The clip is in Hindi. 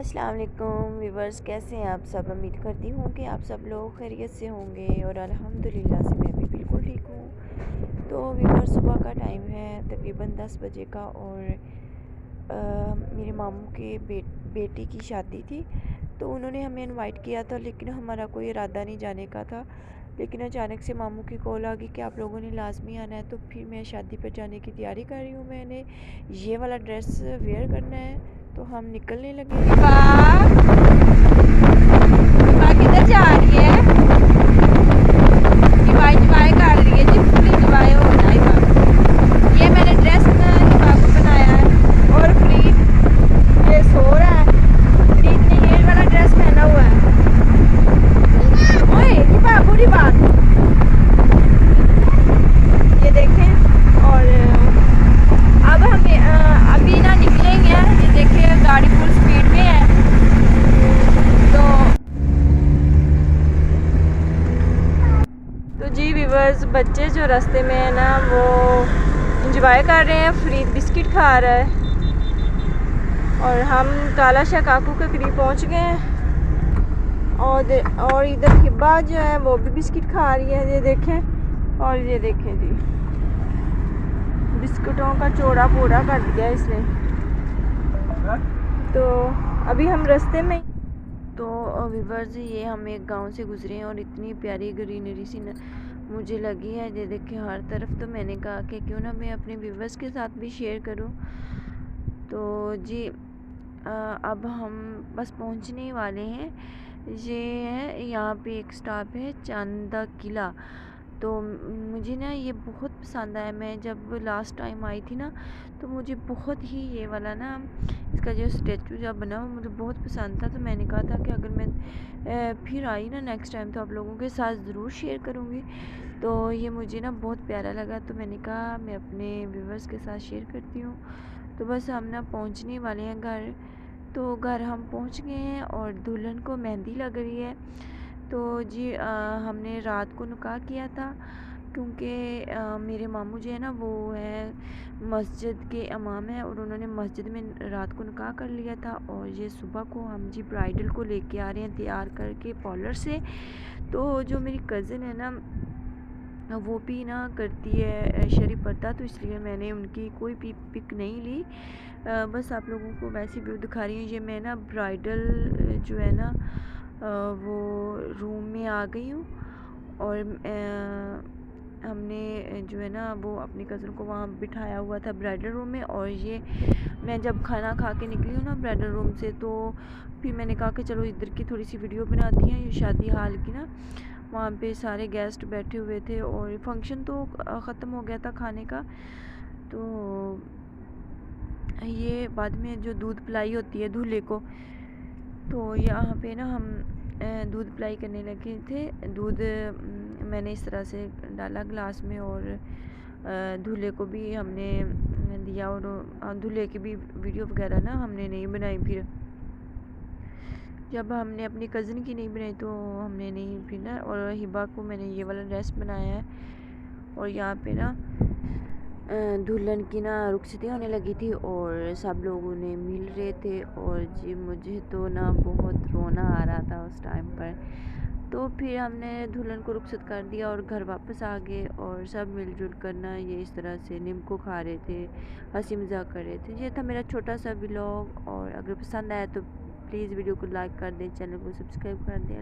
अस्सलाम वालेकुम व्यूवर्स, कैसे हैं आप सब। उम्मीद करती हूँ कि आप सब लोग खैरियत से होंगे और अल्हम्दुलिल्लाह से मैं भी बिल्कुल ठीक हूँ। तो व्यूवर्स, सुबह का टाइम है तकरीबन 10 बजे का और मेरे मामू के बेटी की शादी थी, तो उन्होंने हमें इनवाइट किया था, लेकिन हमारा कोई इरादा नहीं जाने का था। लेकिन अचानक से मामू की कॉल आ गई कि आप लोगों ने लाजमी आना है। तो फिर मैं शादी पर जाने की तैयारी कर रही हूँ। मैंने ये वाला ड्रेस वेयर करना है, तो हम निकलने लगे। किधर जा रही है? हिबाई हिबाई कर रही है जी, फुल हिबाई हो रहा है। ये मैंने ड्रेस हिबा को बनाया है और फ्रीद ये सो रहा है। फ्रीद ने ये वाला ड्रेस पहना हुआ है। ओए हिबा बुरी बात, ये देखें। और अब हम अभी ना निकलेंगे। ये देखिए गाड़ी फुल स्पीड में है। तो जी व्यूवर्स, बच्चे जो रास्ते में है ना वो इंजॉय कर रहे हैं। फ्रीद बिस्किट खा रहा है और हम काला शाह काकू के करीब पहुंच गए हैं। और इधर हिब्बा जो है वो भी बिस्किट खा रही है, ये देखें। और ये देखें जी, बिस्कुटों का चौड़ा पूरा कर दिया इसने। तो अभी हम रास्ते में। तो व्यूवर्स, ये हम एक गांव से गुजरे हैं और इतनी प्यारी ग्रीनरी सी मुझे लगी है, ये देखें हर तरफ। तो मैंने कहा कि क्यों ना मैं अपने व्यूवर्स के साथ भी शेयर करूं। तो जी अब हम बस पहुंचने वाले हैं। ये है, यहाँ पे एक स्टॉप है चांदा किला। तो मुझे ना ये बहुत पसंद आया। मैं जब लास्ट टाइम आई थी ना, तो मुझे बहुत ही ये वाला ना, इसका जो स्टेचू जब बना वो मुझे बहुत पसंद था। तो मैंने कहा था कि अगर मैं फिर आई ना नेक्स्ट टाइम, तो आप लोगों के साथ ज़रूर शेयर करूँगी। तो ये मुझे ना बहुत प्यारा लगा, तो मैंने कहा मैं अपने व्यूवर्स के साथ शेयर करती हूँ। तो बस हम ना पहुँचने वाले हैं घर। तो घर हम पहुँच गए हैं और दुल्हन को मेहंदी लग रही है। तो जी हमने रात को निकाह किया था, क्योंकि मेरे मामू जो है ना वो है मस्जिद के इमाम हैं और उन्होंने मस्जिद में रात को निकाह कर लिया था। और ये सुबह को हम जी ब्राइडल को लेके आ रहे हैं तैयार करके पार्लर से। तो जो मेरी कज़िन है ना वो भी ना करती है शरी पर्दा, तो इसलिए मैंने उनकी कोई पिक नहीं ली। बस आप लोगों को वैसी व्यू दिखा रही हूँ। ये मैं ना ब्राइडल जो है ना वो रूम में आ गई हूँ और हमने जो है ना वो अपनी कज़न को वहाँ बिठाया हुआ था ब्राइडल रूम में। और ये मैं जब खाना खा के निकली हूँ ना ब्राइडल रूम से, तो फिर मैंने कहा कि चलो इधर की थोड़ी सी वीडियो बनाती हैं। ये शादी हाल की ना, वहाँ पे सारे गेस्ट बैठे हुए थे और फंक्शन तो ख़त्म हो गया था खाने का। तो ये बाद में जो दूध पिलाई होती है दूल्हे को, तो यहाँ पे ना हम दूध पिलाई करने लगे थे। दूध मैंने इस तरह से डाला ग्लास में और दूल्हे को भी हमने दिया। और दूल्हे की भी वीडियो वगैरह ना हमने नहीं बनाई। फिर जब हमने अपनी कज़न की नहीं बनाई तो हमने नहीं फिर ना। और हिबा को मैंने ये वाला ड्रेस बनाया है। और यहाँ पे ना दुल्हन की ना रुखसती होने लगी थी और सब लोग उन्हें मिल रहे थे। और जी मुझे तो ना बहुत रोना आ रहा था उस टाइम पर। तो फिर हमने दुल्हन को रुखसत कर दिया और घर वापस आ गए और सब मिलजुल कर ना ये इस तरह से नींबू खा रहे थे, हंसी मजाक कर रहे थे। ये था मेरा छोटा सा व्लॉग। और अगर पसंद आया तो प्लीज़ वीडियो को लाइक कर दें, चैनल को सब्सक्राइब कर दें।